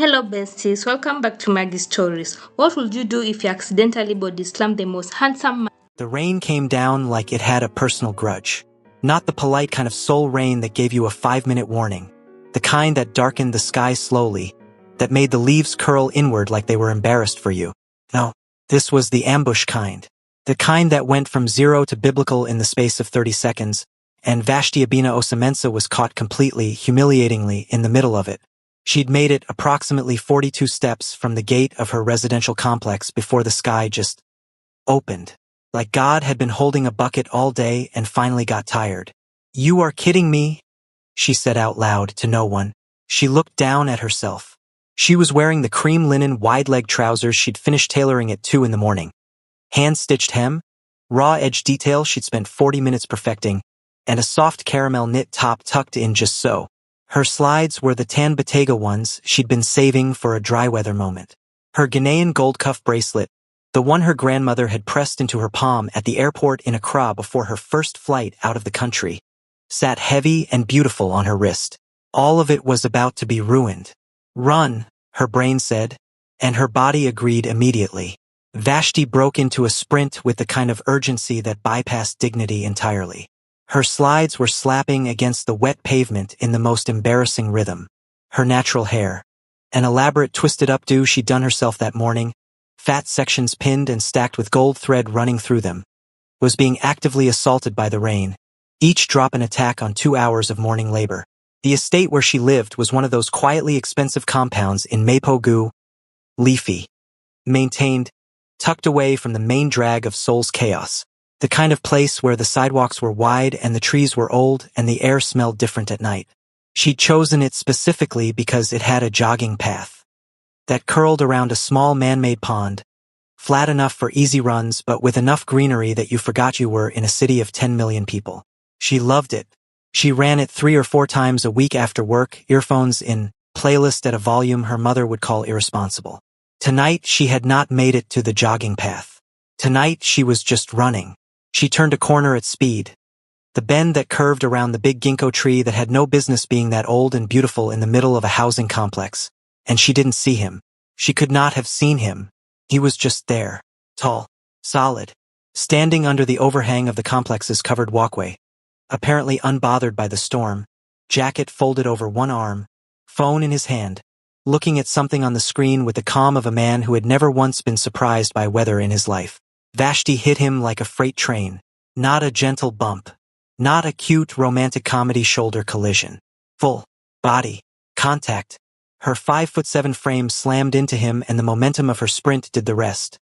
Hello, besties. Welcome back to Maggie Stories. What would you do if you accidentally body slammed the most handsome man? The rain came down like it had a personal grudge. Not the polite kind of soul rain that gave you a 5-minute warning. The kind that darkened the sky slowly, that made the leaves curl inward like they were embarrassed for you. No, this was the ambush kind. The kind that went from zero to biblical in the space of 30 seconds, and Vashti Abina Osamensa was caught completely, humiliatingly, in the middle of it. She'd made it approximately 42 steps from the gate of her residential complex before the sky just opened. Like God had been holding a bucket all day and finally got tired. "You are kidding me?" she said out loud to no one. She looked down at herself. She was wearing the cream linen wide-leg trousers she'd finished tailoring at 2 in the morning. Hand-stitched hem, raw edge detail she'd spent 40 minutes perfecting, and a soft caramel knit top tucked in just so. Her slides were the tan Bottega ones she'd been saving for a dry weather moment. Her Ghanaian gold cuff bracelet, the one her grandmother had pressed into her palm at the airport in Accra before her first flight out of the country, sat heavy and beautiful on her wrist. All of it was about to be ruined. "Run," her brain said, and her body agreed immediately. Vashti broke into a sprint with the kind of urgency that bypassed dignity entirely. Her slides were slapping against the wet pavement in the most embarrassing rhythm. Her natural hair, an elaborate twisted updo she'd done herself that morning, fat sections pinned and stacked with gold thread running through them, was being actively assaulted by the rain, each drop an attack on 2 hours of morning labor. The estate where she lived was one of those quietly expensive compounds in Mapogu, leafy, maintained, tucked away from the main drag of Seoul's chaos, the kind of place where the sidewalks were wide and the trees were old and the air smelled different at night. She'd chosen it specifically because it had a jogging path that curled around a small man-made pond, flat enough for easy runs but with enough greenery that you forgot you were in a city of 10 million people. She loved it. She ran it 3 or 4 times a week after work, earphones in, playlist at a volume her mother would call irresponsible. Tonight she had not made it to the jogging path. Tonight she was just running. She turned a corner at speed. The bend that curved around the big ginkgo tree that had no business being that old and beautiful in the middle of a housing complex. And she didn't see him. She could not have seen him. He was just there, tall, solid, standing under the overhang of the complex's covered walkway, apparently unbothered by the storm, jacket folded over one arm, phone in his hand, looking at something on the screen with the calm of a man who had never once been surprised by weather in his life. Vashti hit him like a freight train, not a gentle bump, not a cute romantic comedy shoulder collision. Full body contact. Her 5'7" frame slammed into him and the momentum of her sprint did the rest.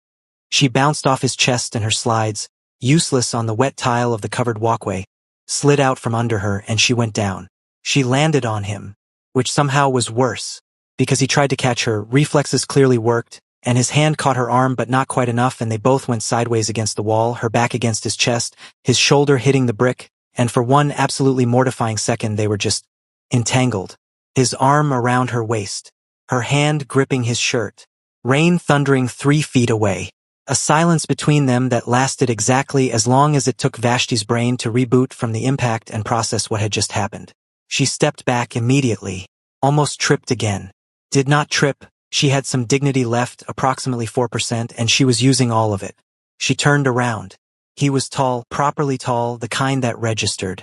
She bounced off his chest and her slides, useless on the wet tile of the covered walkway, slid out from under her and she went down. She landed on him, which somehow was worse, because he tried to catch her, reflexes clearly worked, and his hand caught her arm but not quite enough and they both went sideways against the wall, her back against his chest, his shoulder hitting the brick, and for one absolutely mortifying second they were just entangled. His arm around her waist, her hand gripping his shirt, rain thundering 3 feet away. A silence between them that lasted exactly as long as it took Vashti's brain to reboot from the impact and process what had just happened. She stepped back immediately, almost tripped again. Did not trip, she had some dignity left, approximately 4%, and she was using all of it. She turned around. He was tall, properly tall, the kind that registered.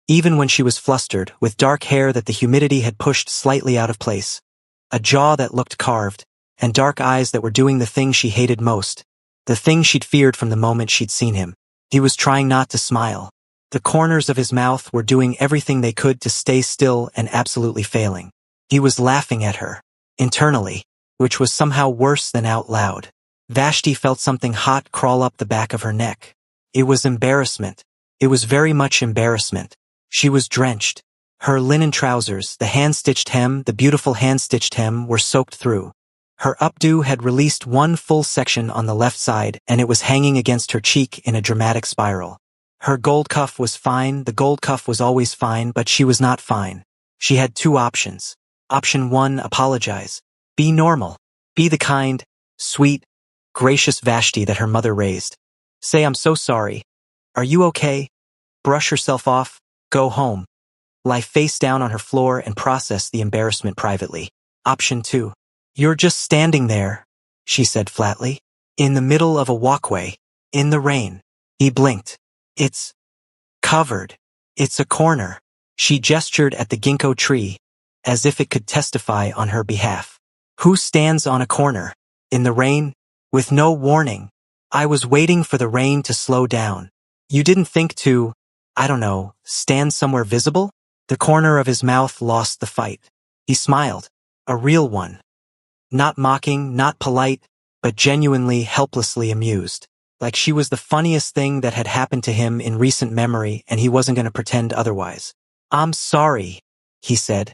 Even when she was flustered, with dark hair that the humidity had pushed slightly out of place, a jaw that looked carved, and dark eyes that were doing the thing she hated most, the thing she'd feared from the moment she'd seen him. He was trying not to smile. The corners of his mouth were doing everything they could to stay still and absolutely failing. He was laughing at her, internally, which was somehow worse than out loud. Vashti felt something hot crawl up the back of her neck. It was embarrassment. It was very much embarrassment. She was drenched. Her linen trousers, the hand-stitched hem, the beautiful hand-stitched hem, were soaked through. Her updo had released one full section on the left side, and it was hanging against her cheek in a dramatic spiral. Her gold cuff was fine, the gold cuff was always fine, but she was not fine. She had 2 options. Option 1, apologize. Be normal. Be the kind, sweet, gracious Vashti that her mother raised. Say, "I'm so sorry. Are you okay?" Brush herself off. Go home. Lie face down on her floor and process the embarrassment privately. Option 2. You're just standing there, she said flatly. In the middle of a walkway. In the rain. He blinked. It's covered. It's a corner. She gestured at the ginkgo tree, as if it could testify on her behalf. Who stands on a corner? In the rain? With no warning. I was waiting for the rain to slow down. You didn't think to, I don't know, stand somewhere visible? The corner of his mouth lost the fight. He smiled. A real one. Not mocking, not polite, but genuinely, helplessly amused. Like she was the funniest thing that had happened to him in recent memory and he wasn't going to pretend otherwise. I'm sorry, he said,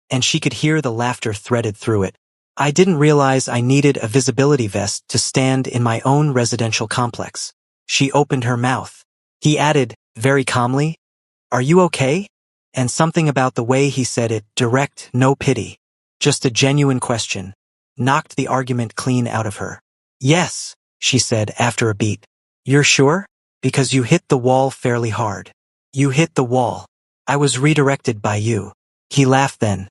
and she could hear the laughter threaded through it. I didn't realize I needed a visibility vest to stand in my own residential complex. She opened her mouth. He added, very calmly, Are you okay? And something about the way he said it, direct, no pity. Just a genuine question. Knocked the argument clean out of her. Yes, she said after a beat. You're sure? Because you hit the wall fairly hard. You hit the wall. I was redirected by you. He laughed then.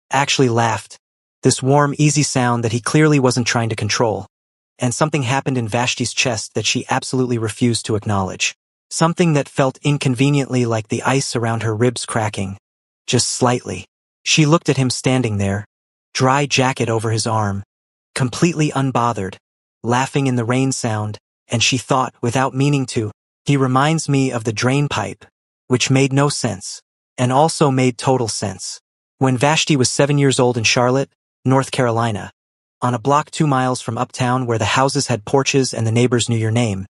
Actually laughed. This warm, easy sound that he clearly wasn't trying to control. And something happened in Vashti's chest that she absolutely refused to acknowledge. Something that felt inconveniently like the ice around her ribs cracking. Just slightly. She looked at him standing there, dry jacket over his arm, completely unbothered, laughing in the rain sound, and she thought, without meaning to, he reminds me of the drain pipe, which made no sense, and also made total sense. When Vashti was 7 years old in Charlotte, North Carolina, on a block 2 miles from uptown where the houses had porches and the neighbors knew your name,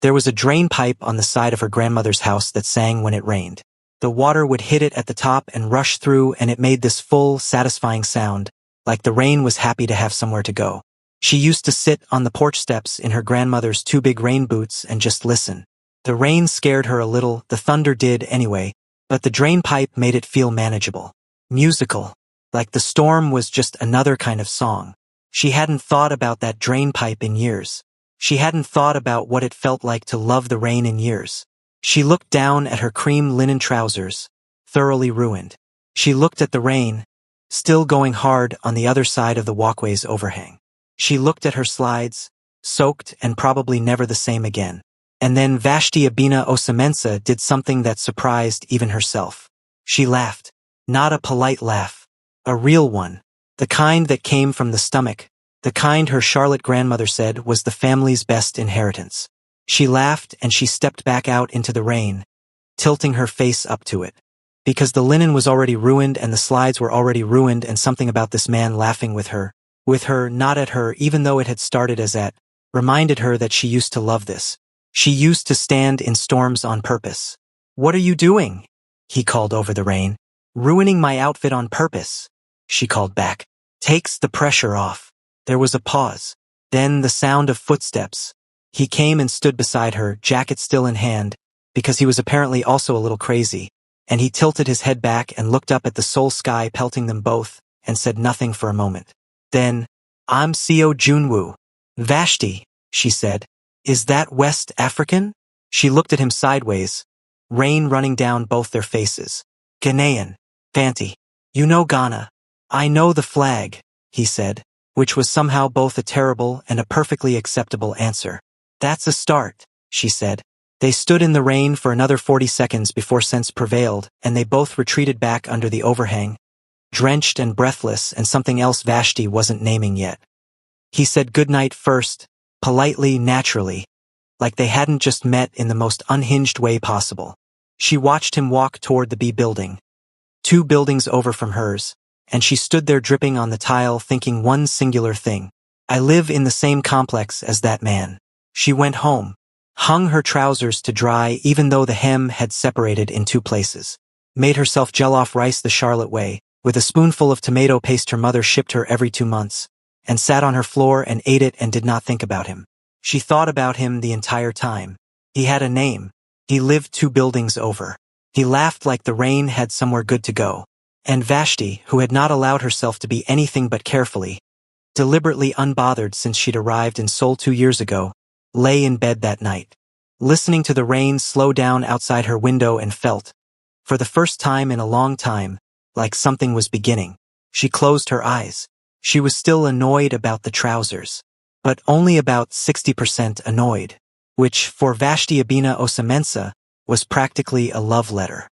there was a drain pipe on the side of her grandmother's house that sang when it rained. The water would hit it at the top and rush through, and it made this full, satisfying sound, like the rain was happy to have somewhere to go. She used to sit on the porch steps in her grandmother's 2 big rain boots and just listen. The rain scared her a little, the thunder did anyway, but the drain pipe made it feel manageable. Musical. Like the storm was just another kind of song. She hadn't thought about that drain pipe in years. She hadn't thought about what it felt like to love the rain in years. She looked down at her cream linen trousers, thoroughly ruined. She looked at the rain, still going hard on the other side of the walkway's overhang. She looked at her slides, soaked and probably never the same again. And then Vashti Abina Osamensa did something that surprised even herself. She laughed. Not a polite laugh. A real one. The kind that came from the stomach. The kind her Charlotte grandmother said was the family's best inheritance. She laughed and she stepped back out into the rain, tilting her face up to it. Because the linen was already ruined and the slides were already ruined, and something about this man laughing with her, not at her, even though it had started as at, reminded her that she used to love this. She used to stand in storms on purpose. What are you doing? He called over the rain. Ruining my outfit on purpose, she called back. Takes the pressure off. There was a pause. Then the sound of footsteps. He came and stood beside her, jacket still in hand, because he was apparently also a little crazy, and he tilted his head back and looked up at the Seoul sky pelting them both, and said nothing for a moment. Then, I'm Seo Junwoo. Vashti, she said. Is that West African? She looked at him sideways, rain running down both their faces. Ghanaian. Fanti. You know Ghana. I know the flag, he said, which was somehow both a terrible and a perfectly acceptable answer. That's a start, she said. They stood in the rain for another 40 seconds before sense prevailed, and they both retreated back under the overhang, drenched and breathless, and something else Vashti wasn't naming yet. He said goodnight first, politely, naturally, like they hadn't just met in the most unhinged way possible. She watched him walk toward the B building, 2 buildings over from hers, and she stood there dripping on the tile thinking one singular thing. I live in the same complex as that man. She went home, hung her trousers to dry even though the hem had separated in 2 places, made herself jollof rice the Charlotte way, with a spoonful of tomato paste her mother shipped her every 2 months, and sat on her floor and ate it and did not think about him. She thought about him the entire time. He had a name. He lived 2 buildings over. He laughed like the rain had somewhere good to go. And Vashti, who had not allowed herself to be anything but carefully, deliberately unbothered since she'd arrived in Seoul 2 years ago, lay in bed that night, listening to the rain slow down outside her window, and felt, for the first time in a long time, like something was beginning. She closed her eyes. She was still annoyed about the trousers, but only about 60% annoyed, which, for Vashti Abina Osamensa, was practically a love letter.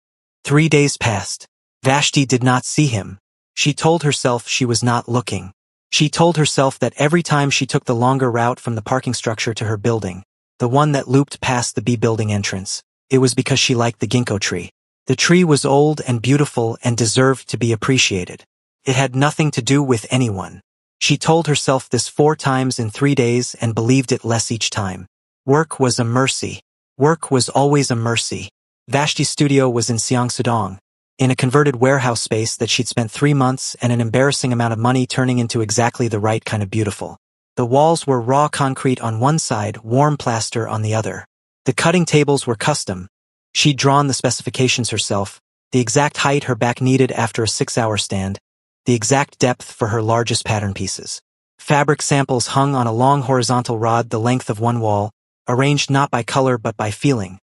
3 days passed. Vashti did not see him. She told herself she was not looking. She told herself that every time she took the longer route from the parking structure to her building, the one that looped past the B building entrance, it was because she liked the ginkgo tree. The tree was old and beautiful and deserved to be appreciated. It had nothing to do with anyone. She told herself this 4 times in 3 days and believed it less each time. Work was a mercy. Work was always a mercy. Vashti's studio was in Seongsu-dong, in a converted warehouse space that she'd spent 3 months and an embarrassing amount of money turning into exactly the right kind of beautiful. The walls were raw concrete on one side, warm plaster on the other. The cutting tables were custom. She'd drawn the specifications herself, the exact height her back needed after a 6-hour stand, the exact depth for her largest pattern pieces. Fabric samples hung on a long horizontal rod the length of one wall, arranged not by color but by feeling.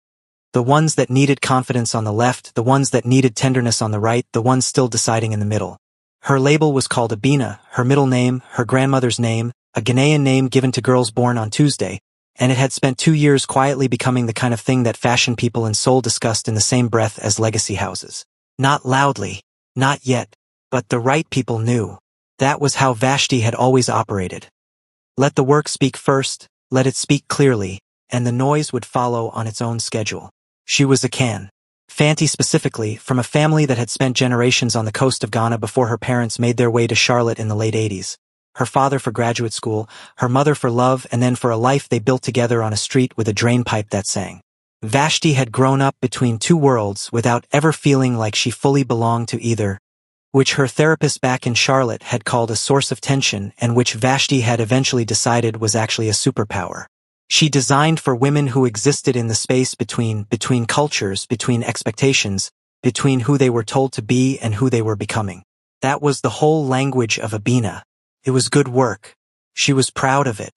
The ones that needed confidence on the left, the ones that needed tenderness on the right, the ones still deciding in the middle. Her label was called Abina, her middle name, her grandmother's name, a Ghanaian name given to girls born on Tuesday, and it had spent 2 years quietly becoming the kind of thing that fashion people in Seoul discussed in the same breath as legacy houses. Not loudly, not yet, but the right people knew. That was how Vashti had always operated. Let the work speak first, let it speak clearly, and the noise would follow on its own schedule. She was a Fanti specifically, from a family that had spent generations on the coast of Ghana before her parents made their way to Charlotte in the late 80s. Her father for graduate school, her mother for love, and then for a life they built together on a street with a drain pipe that sang. Vashti had grown up between 2 worlds without ever feeling like she fully belonged to either, which her therapist back in Charlotte had called a source of tension and which Vashti had eventually decided was actually a superpower. She designed for women who existed in the space between cultures, between expectations, between who they were told to be and who they were becoming. That was the whole language of Abina. It was good work. She was proud of it.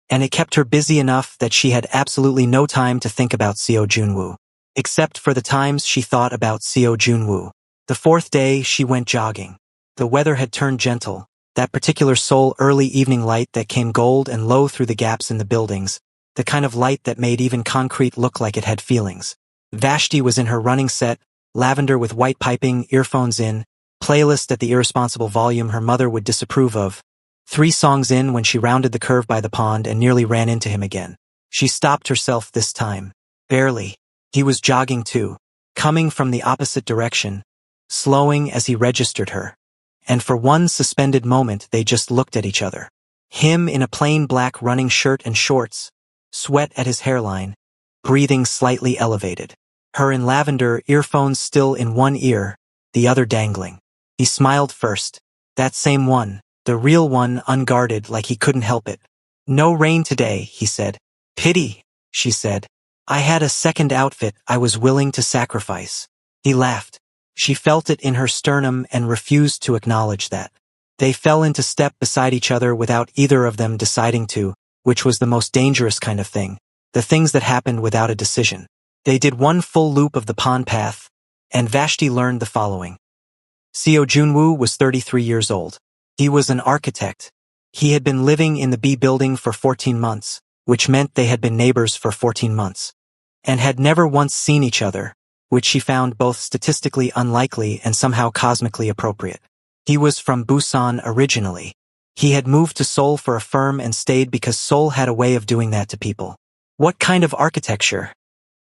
And it kept her busy enough that she had absolutely no time to think about Seo Junwoo. Except for the times she thought about Seo Junwoo. The 4th day, she went jogging. The weather had turned gentle, that particular Seoul early evening light that came gold and low through the gaps in the buildings, the kind of light that made even concrete look like it had feelings. Vashti was in her running set, lavender with white piping, earphones in, playlist at the irresponsible volume her mother would disapprove of. 3 songs in when she rounded the curve by the pond and nearly ran into him again. She stopped herself this time. Barely. He was jogging too, coming from the opposite direction, slowing as he registered her. And for one suspended moment they just looked at each other. Him in a plain black running shirt and shorts, sweat at his hairline, breathing slightly elevated. Her in lavender, earphones still in one ear, the other dangling. He smiled first. That same one, the real one, unguarded like he couldn't help it. No rain today, he said. Pity, she said. I had a second outfit I was willing to sacrifice. He laughed. She felt it in her sternum and refused to acknowledge that. They fell into step beside each other without either of them deciding to, which was the most dangerous kind of thing, the things that happened without a decision. They did one full loop of the pond path, and Vashti learned the following. Seo Junwoo was 33 years old. He was an architect. He had been living in the B building for 14 months, which meant they had been neighbors for 14 months, and had never once seen each other, which she found both statistically unlikely and somehow cosmically appropriate. He was from Busan originally. He had moved to Seoul for a firm and stayed because Seoul had a way of doing that to people. What kind of architecture?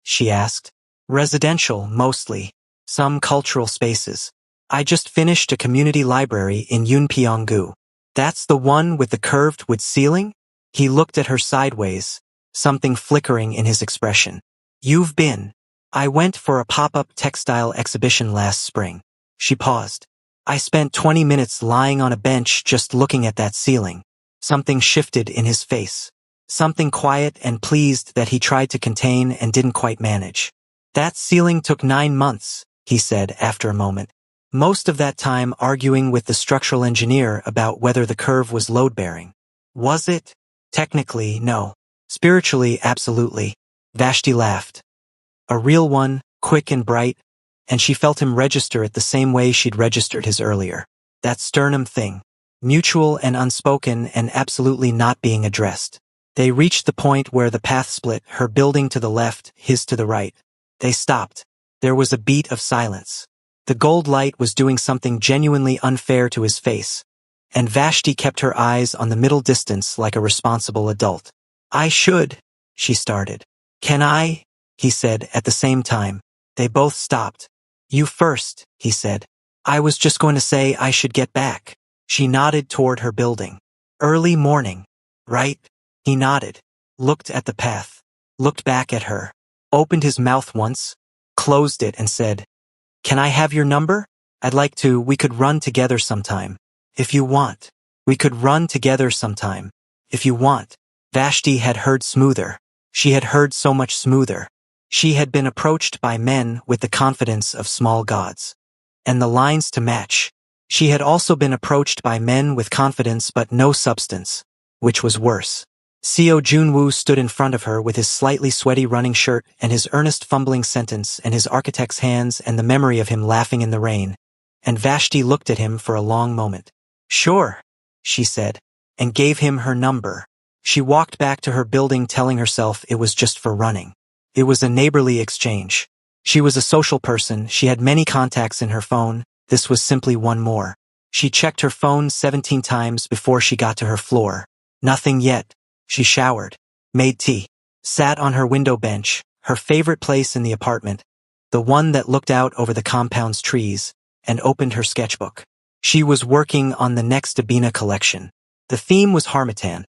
She asked. Residential, mostly. Some cultural spaces. I just finished a community library in Yunpyeong-gu. That's the one with the curved wood ceiling? He looked at her sideways, something flickering in his expression. You've been. I went for a pop-up textile exhibition last spring. She paused. I spent 20 minutes lying on a bench just looking at that ceiling. Something shifted in his face. Something quiet and pleased that he tried to contain and didn't quite manage. That ceiling took 9 months, he said after a moment. Most of that time arguing with the structural engineer about whether the curve was load-bearing. Was it? Technically, no. Spiritually, absolutely. Vashti laughed. A real one, quick and bright, and she felt him register it the same way she'd registered his earlier. That sternum thing. mutual and unspoken and absolutely not being addressed. They reached the point where the path split, her building to the left, his to the right. They stopped. There was a beat of silence. The gold light was doing something genuinely unfair to his face, and Vashti kept her eyes on the middle distance like a responsible adult. I should, she started. Can I? He said at the same time. They both stopped. You first, he said. I was just going to say I should get back. She nodded toward her building. Early morning, right? He nodded, looked at the path, looked back at her, opened his mouth once, closed it and said, Can I have your number? I'd like to. We could run together sometime. If you want. We could run together sometime. If you want. Vashti had heard smoother. She had heard so much smoother. She had been approached by men with the confidence of small gods. And the lines to match. She had also been approached by men with confidence but no substance, which was worse. Seo Junwoo stood in front of her with his slightly sweaty running shirt and his earnest fumbling sentence and his architect's hands and the memory of him laughing in the rain. And Vashti looked at him for a long moment. Sure, she said, and gave him her number. She walked back to her building telling herself it was just for running. It was a neighborly exchange. She was a social person, she had many contacts in her phone, this was simply one more. She checked her phone 17 times before she got to her floor. Nothing yet. She showered, made tea, sat on her window bench, her favorite place in the apartment, the one that looked out over the compound's trees, and opened her sketchbook. She was working on the next Abina collection. The theme was harmattan,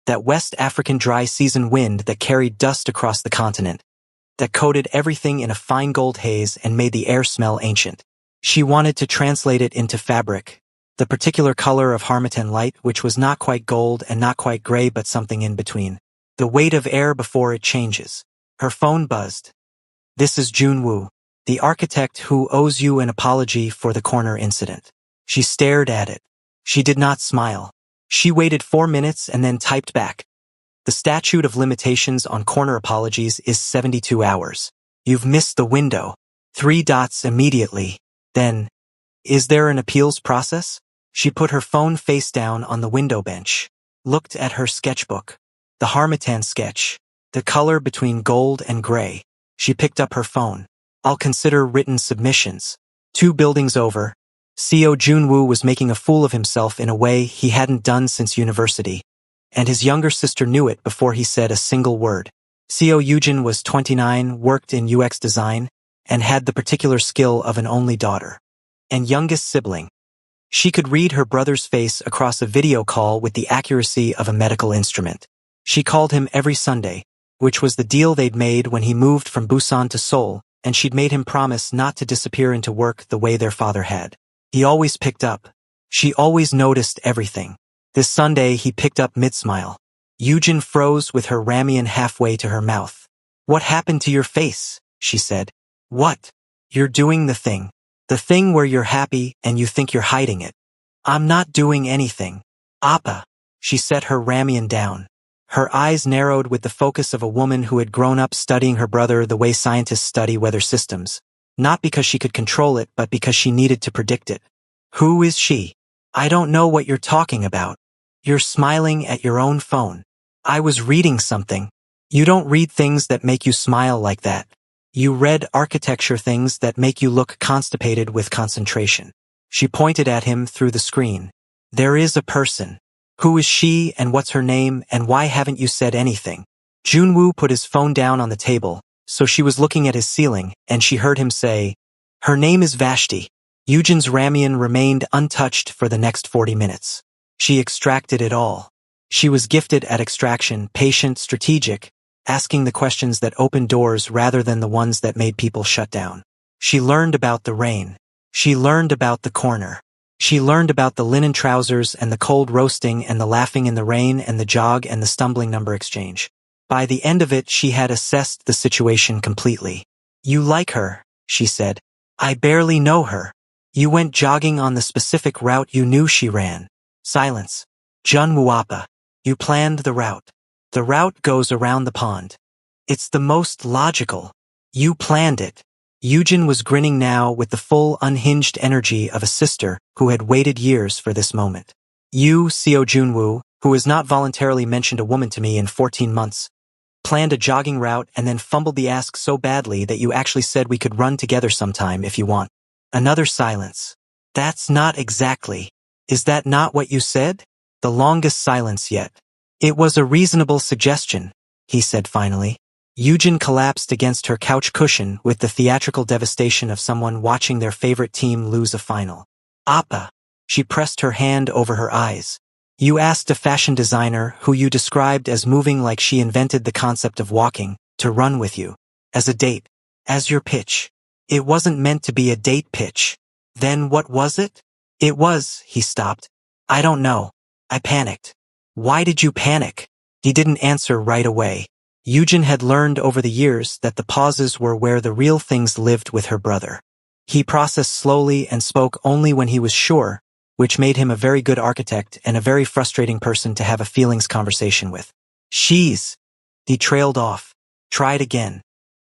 that West African dry season wind that carried dust across the continent, that coated everything in a fine gold haze and made the air smell ancient. She wanted to translate it into fabric, the particular color of harmattan light, which was not quite gold and not quite gray but something in between. The weight of air before it changes. Her phone buzzed. This is Junwoo, the architect who owes you an apology for the corner incident. She stared at it. She did not smile. She waited 4 minutes and then typed back. The statute of limitations on corner apologies is 72 hours. You've missed the window. 3 dots immediately. Then, is there an appeals process? She put her phone face down on the window bench, looked at her sketchbook, the harmattan sketch, the color between gold and gray. She picked up her phone. I'll consider written submissions. 2 buildings over, Seo Junwoo was making a fool of himself in a way he hadn't done since university, and his younger sister knew it before he said a single word. Seo Yujin was 29, worked in UX design, and had the particular skill of an only daughter and youngest sibling. She could read her brother's face across a video call with the accuracy of a medical instrument. She called him every Sunday, which was the deal they'd made when he moved from Busan to Seoul, and she'd made him promise not to disappear into work the way their father had. He always picked up. She always noticed everything. This Sunday he picked up mid-smile. Yujin froze with her ramen halfway to her mouth. What happened to your face? She said. What? You're doing the thing. The thing where you're happy and you think you're hiding it. I'm not doing anything. Appa. She set her ramen down. Her eyes narrowed with the focus of a woman who had grown up studying her brother the way scientists study weather systems. Not because she could control it, but because she needed to predict it. Who is she? I don't know what you're talking about. You're smiling at your own phone. I was reading something. You don't read things that make you smile like that. You read architecture things that make you look constipated with concentration. She pointed at him through the screen. There is a person. Who is she and what's her name and why haven't you said anything? Junwoo put his phone down on the table, so she was looking at his ceiling and she heard him say, Her name is Vashti. Yujin's ramen remained untouched for the next 40 minutes. She extracted it all. She was gifted at extraction, patient, strategic, asking the questions that opened doors rather than the ones that made people shut down. She learned about the rain. She learned about the corner. She learned about the linen trousers and the cold roasting and the laughing in the rain and the jog and the stumbling number exchange. By the end of it, she had assessed the situation completely. You like her, she said. I barely know her. You went jogging on the specific route you knew she ran. Silence. Junwoo-appa. You planned the route. The route goes around the pond. It's the most logical. You planned it. Yujin was grinning now with the full, unhinged energy of a sister who had waited years for this moment. You, Seo Junwoo, who has not voluntarily mentioned a woman to me in 14 months, planned a jogging route and then fumbled the ask so badly that you actually said we could run together sometime if you want. Another silence. That's not exactly. Is that not what you said? The longest silence yet. It was a reasonable suggestion, he said finally. Yujin collapsed against her couch cushion with the theatrical devastation of someone watching their favorite team lose a final. Appa. She pressed her hand over her eyes. You asked a fashion designer who you described as moving like she invented the concept of walking, to run with you. As a date. As your pitch. It wasn't meant to be a date pitch. Then what was it? It was, he stopped. I don't know. I panicked. Why did you panic? He didn't answer right away. Yujin had learned over the years that the pauses were where the real things lived with her brother. He processed slowly and spoke only when he was sure, which made him a very good architect and a very frustrating person to have a feelings conversation with. She's. He trailed off. Tried again.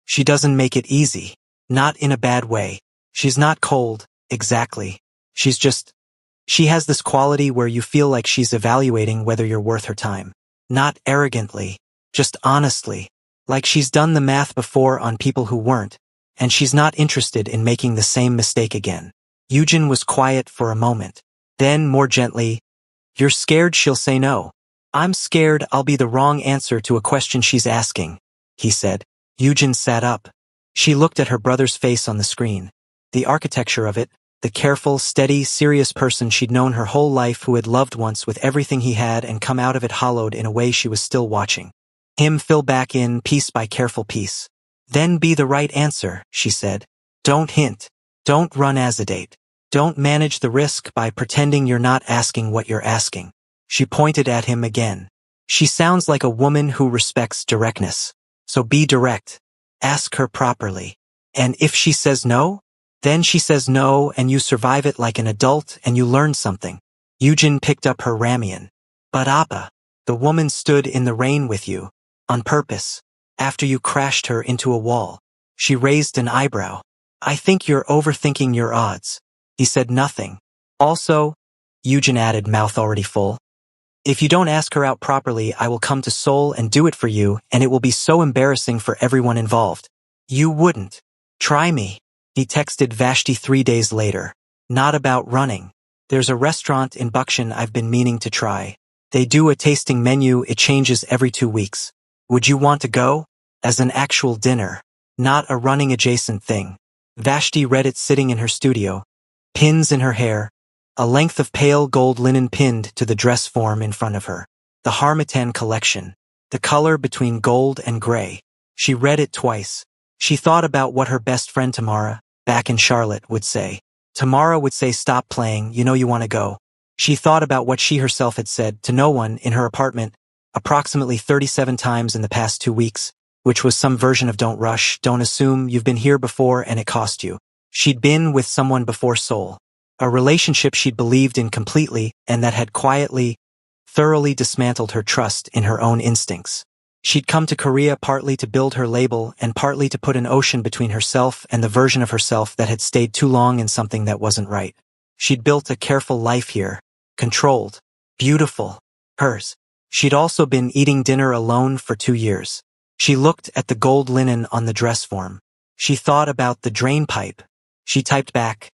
She doesn't make it easy. Not in a bad way. She's not cold, exactly. She's just. She has this quality where you feel like she's evaluating whether you're worth her time. Not arrogantly. Just honestly. Like she's done the math before on people who weren't, and she's not interested in making the same mistake again. Yujin was quiet for a moment. Then, more gently, you're scared she'll say no. I'm scared I'll be the wrong answer to a question she's asking, he said. Yujin sat up. She looked at her brother's face on the screen. The architecture of it, the careful, steady, serious person she'd known her whole life who had loved once with everything he had and come out of it hollowed in a way she was still watching. Him fill back in piece by careful piece. Then be the right answer, she said. Don't hint. Don't run as a date. Don't manage the risk by pretending you're not asking what you're asking. She pointed at him again. She sounds like a woman who respects directness. So be direct. Ask her properly. And if she says no, then she says no and you survive it like an adult and you learn something. Yujin picked up her ramen. But Appa, the woman stood in the rain with you. On purpose. After you crashed her into a wall. She raised an eyebrow. I think you're overthinking your odds. He said nothing. Also, Yujin added, mouth already full. If you don't ask her out properly, I will come to Seoul and do it for you, and it will be so embarrassing for everyone involved. You wouldn't. Try me. He texted Vashti 3 days later. Not about running. There's a restaurant in Bukshan I've been meaning to try. They do a tasting menu, it changes every 2 weeks. Would you want to go? As an actual dinner. Not a running adjacent thing. Vashti read it sitting in her studio. Pins in her hair. A length of pale gold linen pinned to the dress form in front of her. The Harmattan collection. The color between gold and gray. She read it twice. She thought about what her best friend Tamara, back in Charlotte, would say. Tamara would say, stop playing, you know you want to go. She thought about what she herself had said to no one in her apartment approximately 37 times in the past 2 weeks, which was some version of don't rush, don't assume, you've been here before and it cost you. She'd been with someone before Seoul. A relationship she'd believed in completely and that had quietly, thoroughly dismantled her trust in her own instincts. She'd come to Korea partly to build her label and partly to put an ocean between herself and the version of herself that had stayed too long in something that wasn't right. She'd built a careful life here, controlled, beautiful, hers. She'd also been eating dinner alone for 2 years. She looked at the gold linen on the dress form. She thought about the drain pipe. She typed back,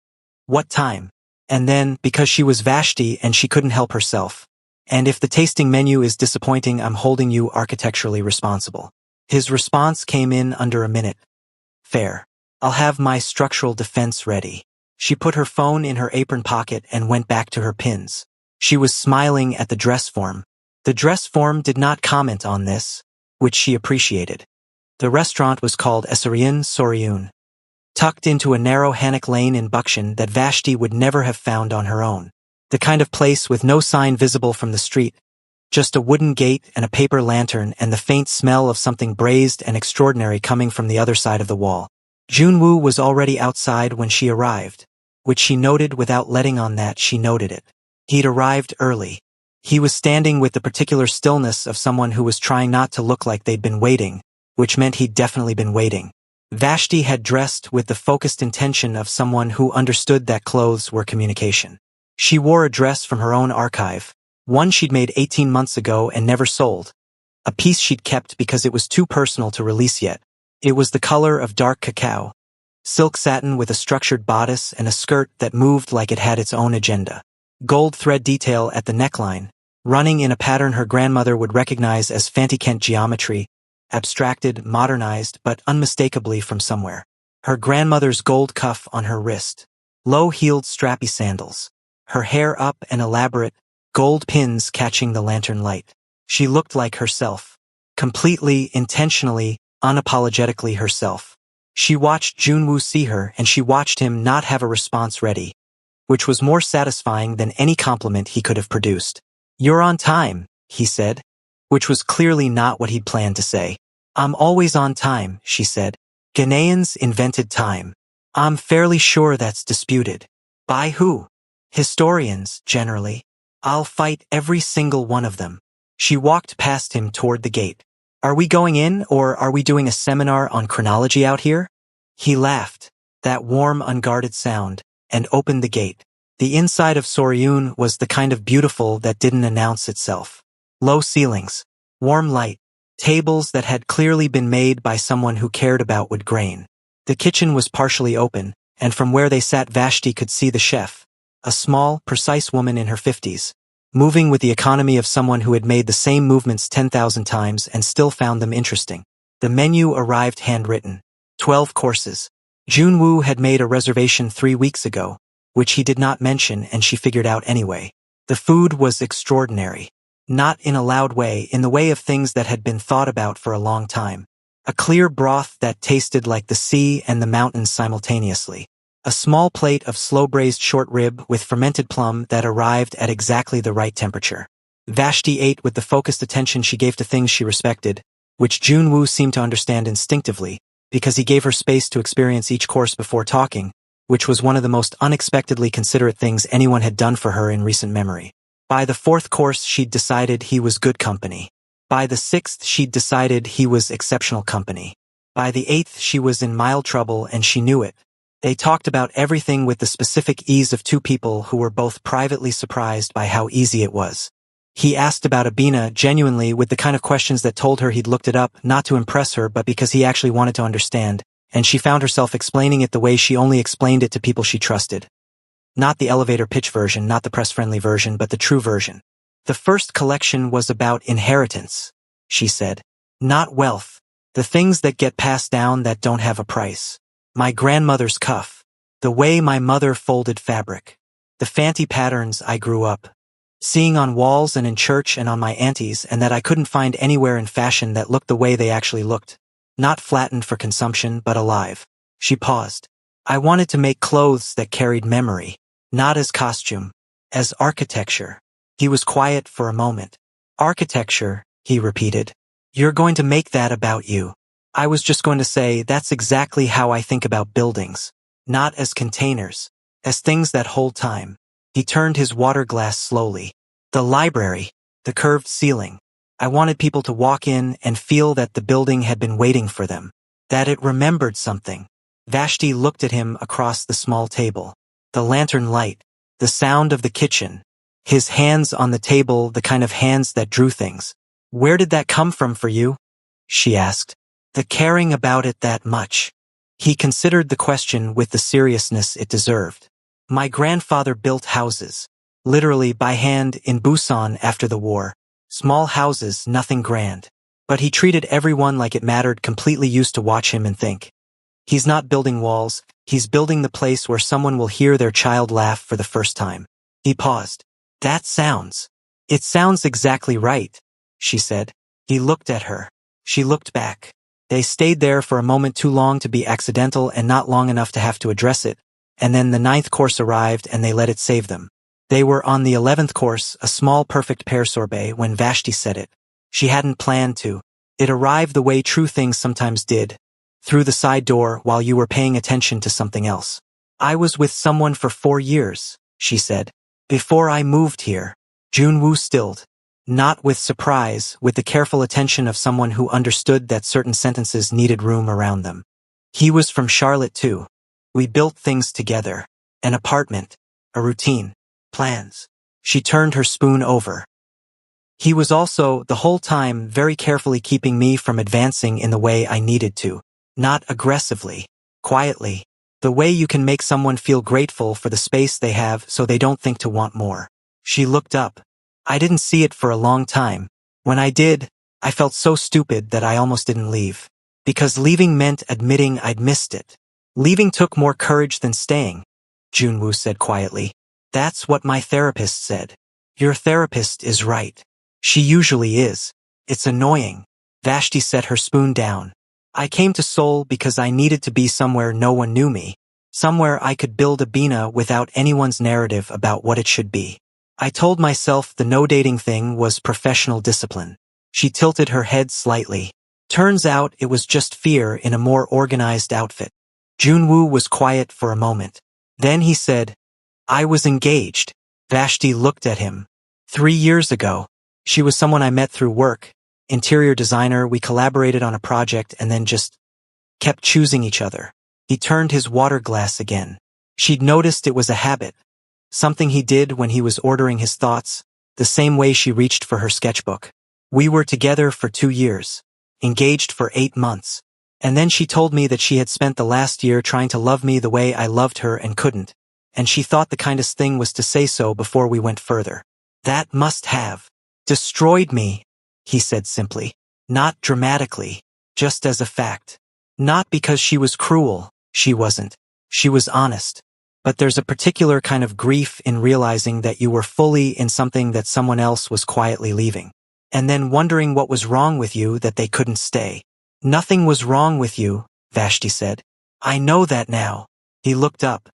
what time? And then, because she was Vashti and she couldn't help herself. And if the tasting menu is disappointing, I'm holding you architecturally responsible. His response came in under a minute. Fair. I'll have my structural defense ready. She put her phone in her apron pocket and went back to her pins. She was smiling at the dress form. The dress form did not comment on this, which she appreciated. The restaurant was called Esarian Soryun, tucked into a narrow Hanok lane in Bukshan that Vashti would never have found on her own. The kind of place with no sign visible from the street, just a wooden gate and a paper lantern and the faint smell of something braised and extraordinary coming from the other side of the wall. Junwoo was already outside when she arrived, which she noted without letting on that she noted it. He'd arrived early. He was standing with the particular stillness of someone who was trying not to look like they'd been waiting, which meant he'd definitely been waiting. Vashti had dressed with the focused intention of someone who understood that clothes were communication. She wore a dress from her own archive, One she'd made 18 months ago and never sold. A piece she'd kept because it was too personal to release yet. It was the color of dark cacao. Silk satin with a structured bodice and a skirt that moved like it had its own agenda. Gold thread detail at the neckline, running in a pattern her grandmother would recognize as Fanti-Kent geometry, abstracted, modernized, but unmistakably from somewhere. Her grandmother's gold cuff on her wrist. Low-heeled strappy sandals. Her hair up and elaborate, gold pins catching the lantern light. She looked like herself. Completely, intentionally, unapologetically herself. She watched Junwoo see her and she watched him not have a response ready, which was more satisfying than any compliment he could have produced. "You're on time," he said, which was clearly not what he'd planned to say. "I'm always on time," she said. "Ghanaians invented time. I'm fairly sure that's disputed." "By who?" "Historians, generally. I'll fight every single one of them." She walked past him toward the gate. "Are we going in, or are we doing a seminar on chronology out here?" He laughed, that warm, unguarded sound, and opened the gate. The inside of Soryun was the kind of beautiful that didn't announce itself. Low ceilings, warm light, tables that had clearly been made by someone who cared about wood grain. The kitchen was partially open, and from where they sat Vashti could see the chef, a small, precise woman in her 50s, moving with the economy of someone who had made the same movements 10,000 times and still found them interesting. The menu arrived handwritten. 12 courses. Junwoo had made a reservation 3 weeks ago, which he did not mention and she figured out anyway. The food was extraordinary. Not in a loud way, in the way of things that had been thought about for a long time. A clear broth that tasted like the sea and the mountains simultaneously. A small plate of slow-braised short rib with fermented plum that arrived at exactly the right temperature. Vashti ate with the focused attention she gave to things she respected, which Junwoo seemed to understand instinctively, because he gave her space to experience each course before talking, which was one of the most unexpectedly considerate things anyone had done for her in recent memory. By the 4th course she'd decided he was good company. By the 6th she'd decided he was exceptional company. By the 8th she was in mild trouble and she knew it. They talked about everything with the specific ease of two people who were both privately surprised by how easy it was. He asked about Abina genuinely with the kind of questions that told her he'd looked it up not to impress her but because he actually wanted to understand, and she found herself explaining it the way she only explained it to people she trusted. Not the elevator pitch version, not the press-friendly version, but the true version. "The first collection was about inheritance," she said. "Not wealth. The things that get passed down that don't have a price. My grandmother's cuff. The way my mother folded fabric. The fancy patterns I grew up seeing on walls and in church and on my aunties, and that I couldn't find anywhere in fashion that looked the way they actually looked. Not flattened for consumption, but alive." She paused. "I wanted to make clothes that carried memory, not as costume, as architecture." He was quiet for a moment. "Architecture," he repeated. "You're going to make that about you." "I was just going to say that's exactly how I think about buildings. Not as containers, as things that hold time." He turned his water glass slowly. "The library, the curved ceiling. I wanted people to walk in and feel that the building had been waiting for them. That it remembered something." Vashti looked at him across the small table. The lantern light, the sound of the kitchen, his hands on the table, the kind of hands that drew things. "Where did that come from for you?" she asked. "The caring about it that much." He considered the question with the seriousness it deserved. "My grandfather built houses, literally by hand in Busan after the war. Small houses, nothing grand. But he treated everyone like it mattered, completely used to watch him and think. He's not building walls, he's building the place where someone will hear their child laugh for the first time." He paused. It sounds exactly right," she said. He looked at her. She looked back. They stayed there for a moment too long to be accidental and not long enough to have to address it, and then the 9th course arrived and they let it save them. They were on the 11th course, a small perfect pear sorbet, when Vashti said it. She hadn't planned to. It arrived the way true things sometimes did, through the side door while you were paying attention to something else. "I was with someone for 4 years, she said. "Before I moved here." Junwoo stilled. Not with surprise, with the careful attention of someone who understood that certain sentences needed room around them. "He was from Charlotte too. We built things together. An apartment. A routine. Plans." She turned her spoon over. He was also, the whole time, very carefully keeping me from advancing in the way I needed to. Not aggressively. Quietly. The way you can make someone feel grateful for the space they have so they don't think to want more. She looked up. I didn't see it for a long time. When I did, I felt so stupid that I almost didn't leave. Because leaving meant admitting I'd missed it. Leaving took more courage than staying, Junwoo said quietly. That's what my therapist said. Your therapist is right. She usually is. It's annoying. Vashti set her spoon down. I came to Seoul because I needed to be somewhere no one knew me. Somewhere I could build a Bina without anyone's narrative about what it should be. I told myself the no dating thing was professional discipline. She tilted her head slightly. Turns out it was just fear in a more organized outfit. Junwoo was quiet for a moment. Then he said, I was engaged. Vashti looked at him. 3 years ago. She was someone I met through work. Interior designer, we collaborated on a project and then just kept choosing each other. He turned his water glass again. She'd noticed it was a habit. Something he did when he was ordering his thoughts, the same way she reached for her sketchbook. We were together for 2 years. Engaged for 8 months. And then she told me that she had spent the last year trying to love me the way I loved her and couldn't. And she thought the kindest thing was to say so before we went further. That must have destroyed me, he said simply. Not dramatically, just as a fact. Not because she was cruel, she wasn't. She was honest. But there's a particular kind of grief in realizing that you were fully in something that someone else was quietly leaving. And then wondering what was wrong with you that they couldn't stay. Nothing was wrong with you, Vashti said. I know that now. He looked up.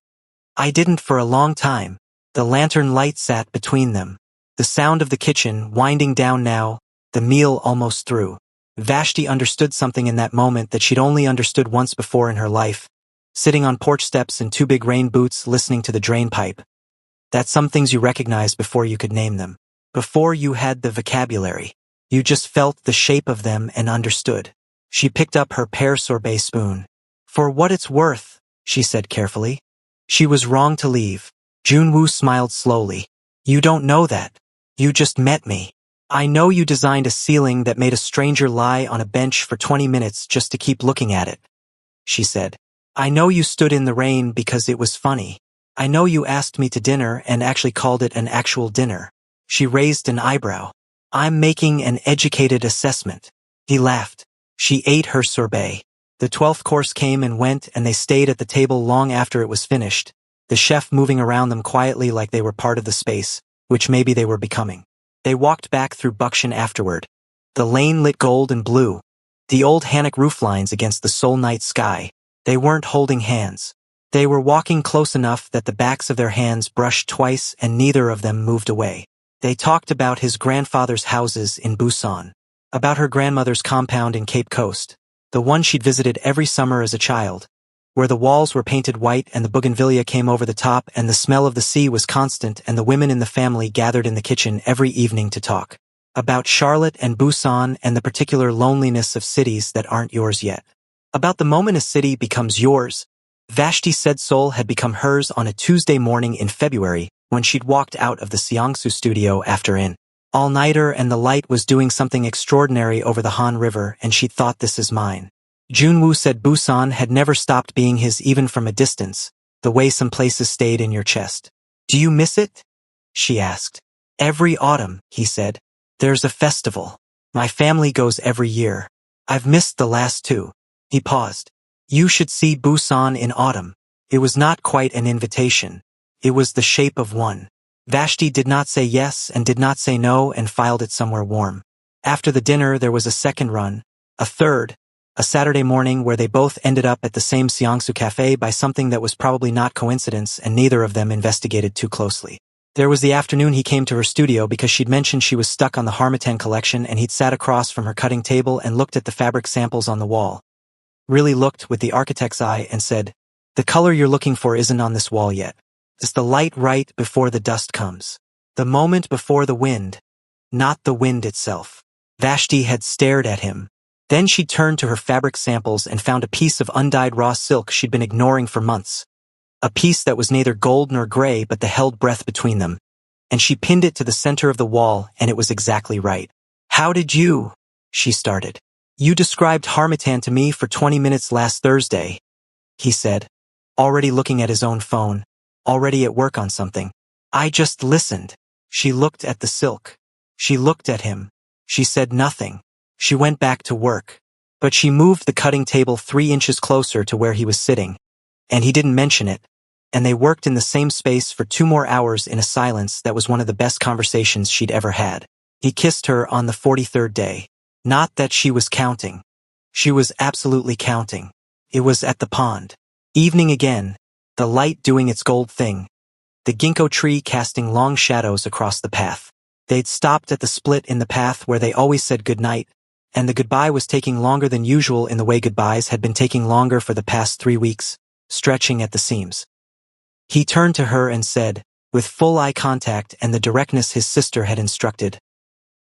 I didn't for a long time. The lantern light sat between them. The sound of the kitchen winding down now, the meal almost through. Vashti understood something in that moment that she'd only understood once before in her life. Sitting on porch steps in 2 big rain boots listening to the drain pipe. That some things you recognized before you could name them. Before you had the vocabulary. You just felt the shape of them and understood. She picked up her pear sorbet spoon. For what it's worth, she said carefully. She was wrong to leave. Junwoo smiled slowly. You don't know that. You just met me. I know you designed a ceiling that made a stranger lie on a bench for 20 minutes just to keep looking at it, she said. I know you stood in the rain because it was funny. I know you asked me to dinner and actually called it an actual dinner. She raised an eyebrow. I'm making an educated assessment. He laughed. She ate her sorbet. The 12th course came and went and they stayed at the table long after it was finished, the chef moving around them quietly like they were part of the space, which maybe they were becoming. They walked back through Buckshin afterward. The lane lit gold and blue. The old Hannock rooflines against the Seoul night sky. They weren't holding hands. They were walking close enough that the backs of their hands brushed twice and neither of them moved away. They talked about his grandfather's houses in Busan. About her grandmother's compound in Cape Coast. The one she'd visited every summer as a child. Where the walls were painted white and the bougainvillea came over the top and the smell of the sea was constant and the women in the family gathered in the kitchen every evening to talk. About Charlotte and Busan and the particular loneliness of cities that aren't yours yet. About the moment a city becomes yours. Vashti said Seoul had become hers on a Tuesday morning in February when she'd walked out of the Seongsu studio after an all-nighter and the light was doing something extraordinary over the Han River and she'd thought this is mine. Junwoo said Busan had never stopped being his even from a distance, the way some places stayed in your chest. Do you miss it? She asked. Every autumn, he said. There's a festival. My family goes every year. I've missed the last 2. He paused. You should see Busan in autumn. It was not quite an invitation. It was the shape of one. Vashti did not say yes and did not say no and filed it somewhere warm. After the dinner there was a second run, a third, a Saturday morning where they both ended up at the same Seongsu cafe by something that was probably not coincidence and neither of them investigated too closely. There was the afternoon he came to her studio because she'd mentioned she was stuck on the Harmattan collection and he'd sat across from her cutting table and looked at the fabric samples on the wall. Really looked with the architect's eye and said, the color you're looking for isn't on this wall yet. It's the light right before the dust comes. The moment before the wind, not the wind itself. Vashti had stared at him. Then she turned to her fabric samples and found a piece of undyed raw silk she'd been ignoring for months. A piece that was neither gold nor gray but the held breath between them. and she pinned it to the center of the wall, and it was exactly right. "How did you?" she started. "You described Harmattan to me for 20 minutes last Thursday," he said, already looking at his own phone, already at work on something. "I just listened." She looked at the silk. She looked at him. She said nothing. She went back to work. But she moved the cutting table 3 inches closer to where he was sitting, and he didn't mention it, and they worked in the same space for 2 more hours in a silence that was one of the best conversations she'd ever had. He kissed her on the 43rd day. Not that she was counting. She was absolutely counting. It was at the pond. Evening again, the light doing its gold thing, the ginkgo tree casting long shadows across the path. They'd stopped at the split in the path where they always said goodnight, and the goodbye was taking longer than usual in the way goodbyes had been taking longer for the past 3 weeks, stretching at the seams. He turned to her and said, with full eye contact and the directness his sister had instructed,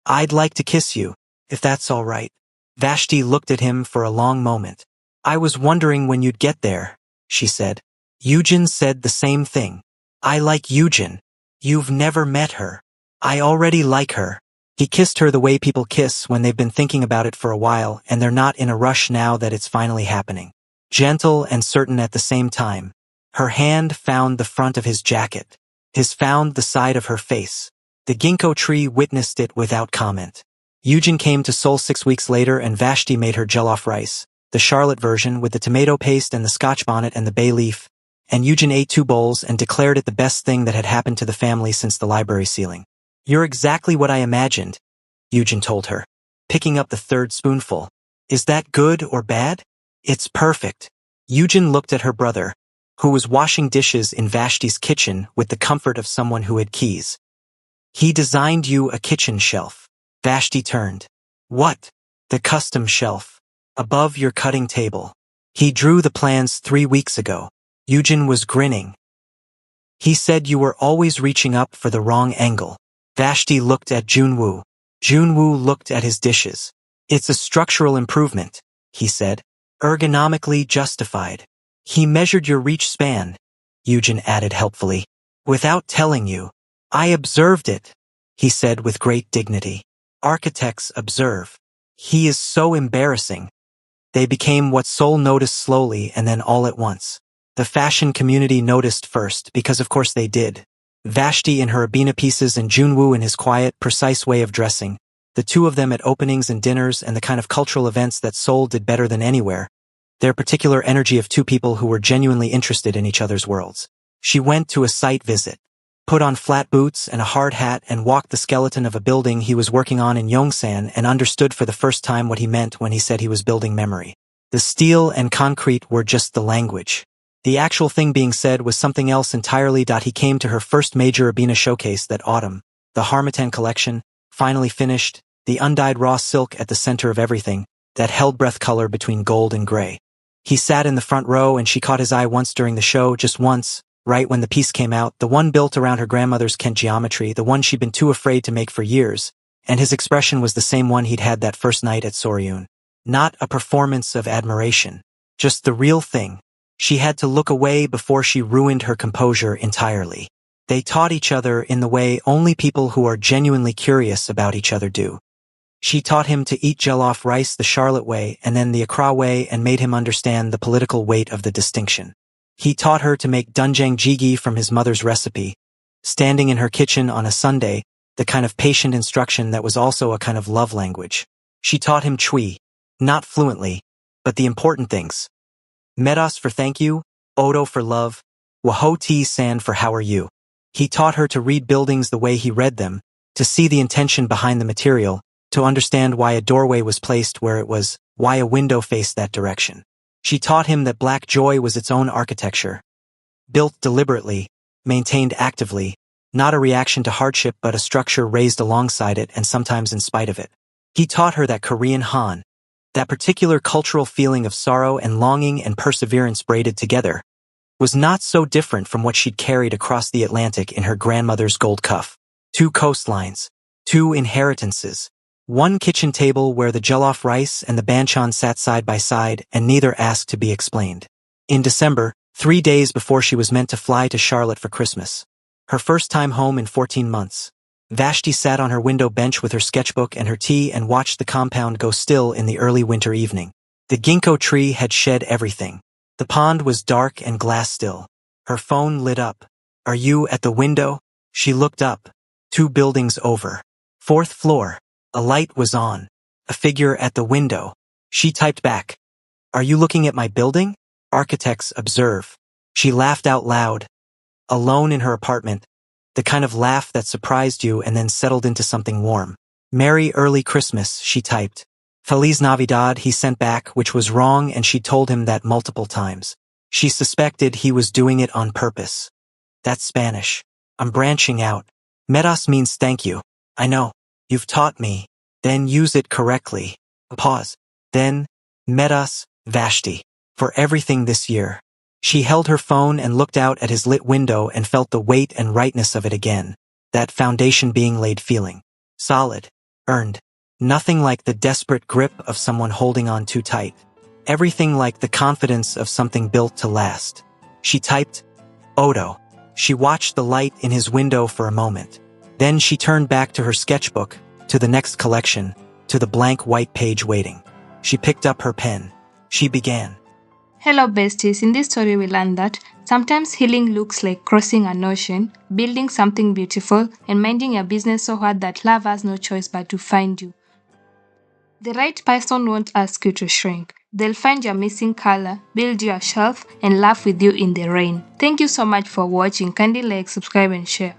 "I'd like to kiss you, if that's all right." Vashti looked at him for a long moment. "I was wondering when you'd get there," she said. Eugen said the same thing. "I like Eugen. You've never met her. I already like her." He kissed her the way people kiss when they've been thinking about it for a while and they're not in a rush now that it's finally happening. Gentle and certain at the same time. Her hand found the front of his jacket. His found the side of her face. The ginkgo tree witnessed it without comment. Eugen came to Seoul 6 weeks later and Vashti made her jollof rice, the Charlotte version with the tomato paste and the scotch bonnet and the bay leaf, and Eugen ate 2 bowls and declared it the best thing that had happened to the family since the library ceiling. "You're exactly what I imagined," Eugen told her, picking up the 3rd spoonful. "Is that good or bad?" "It's perfect." Eugen looked at her brother, who was washing dishes in Vashti's kitchen with the comfort of someone who had keys. "He designed you a kitchen shelf." Vashti turned. "What?" "The custom shelf. Above your cutting table. He drew the plans 3 weeks ago." Eugen was grinning. "He said you were always reaching up for the wrong angle." Vashti looked at Junwoo. Junwoo looked at his dishes. "It's a structural improvement," he said. "Ergonomically justified." "He measured your reach span," Eugen added helpfully. "Without telling you. I observed it," he said with great dignity. "Architects observe. He is so embarrassing." They became what Seoul noticed slowly and then all at once. The fashion community noticed first, because of course they did. Vashti in her Abina pieces and Junwoo in his quiet, precise way of dressing. The two of them at openings and dinners and the kind of cultural events that Seoul did better than anywhere. Their particular energy of 2 people who were genuinely interested in each other's worlds. She went to a site visit, put on flat boots and a hard hat and walked the skeleton of a building he was working on in Yongsan and understood for the first time what he meant when he said he was building memory. The steel and concrete were just the language. The actual thing being said was something else entirely. He came to her first major Abina showcase that autumn, the Harmattan collection, finally finished, the undyed raw silk at the center of everything, that held breath color between gold and gray. He sat in the front row and she caught his eye once during the show, just once, right when the piece came out, the one built around her grandmother's Kent geometry, the one she'd been too afraid to make for years, and his expression was the same one he'd had that first night at Soryun. Not a performance of admiration, just the real thing. She had to look away before she ruined her composure entirely. They taught each other in the way only people who are genuinely curious about each other do. She taught him to eat jollof rice the Charlotte way and then the Accra way and made him understand the political weight of the distinction. He taught her to make doenjang jjigae from his mother's recipe, standing in her kitchen on a Sunday, the kind of patient instruction that was also a kind of love language. She taught him chui, not fluently, but the important things. Medas for thank you, Odo for love, Wahoti san for how are you. He taught her to read buildings the way he read them, to see the intention behind the material, to understand why a doorway was placed where it was, why a window faced that direction. She taught him that black joy was its own architecture. Built deliberately, maintained actively, not a reaction to hardship but a structure raised alongside it and sometimes in spite of it. He taught her that Korean Han, that particular cultural feeling of sorrow and longing and perseverance braided together, was not so different from what she'd carried across the Atlantic in her grandmother's gold cuff. 2 coastlines, 2 inheritances, 1 kitchen table where the jollof rice and the banchan sat side by side and neither asked to be explained. In December, 3 days before she was meant to fly to Charlotte for Christmas, Her first time home in 14 months. Vashti sat on her window bench with her sketchbook and her tea and watched the compound go still in the early winter evening. The ginkgo tree had shed everything. The pond was dark and glass still. Her phone lit up. "Are you at the window?" She looked up. 2 buildings over. 4th floor. A light was on. A figure at the window. She typed back. "Are you looking at my building? Architects observe." She laughed out loud. Alone in her apartment. The kind of laugh that surprised you and then settled into something warm. "Merry early Christmas," she typed. "Feliz Navidad," he sent back, which was wrong, and she told him that multiple times. She suspected he was doing it on purpose. "That's Spanish. I'm branching out. Metas means thank you. I know. You've taught me. Then use it correctly." A pause. Then, "Metas, Vashti. For everything this year." She held her phone and looked out at his lit window and felt the weight and rightness of it again. That foundation being laid feeling. Solid. Earned. Nothing like the desperate grip of someone holding on too tight. Everything like the confidence of something built to last. She typed, "Odo." She watched the light in his window for a moment. Then she turned back to her sketchbook, to the next collection, to the blank white page waiting. She picked up her pen. She began. Hello, besties. In this story, we learned that sometimes healing looks like crossing an ocean, building something beautiful, and minding your business so hard that love has no choice but to find you. The right person won't ask you to shrink. They'll find your missing color, build you a shelf, and laugh with you in the rain. Thank you so much for watching. Kindly like, subscribe, and share.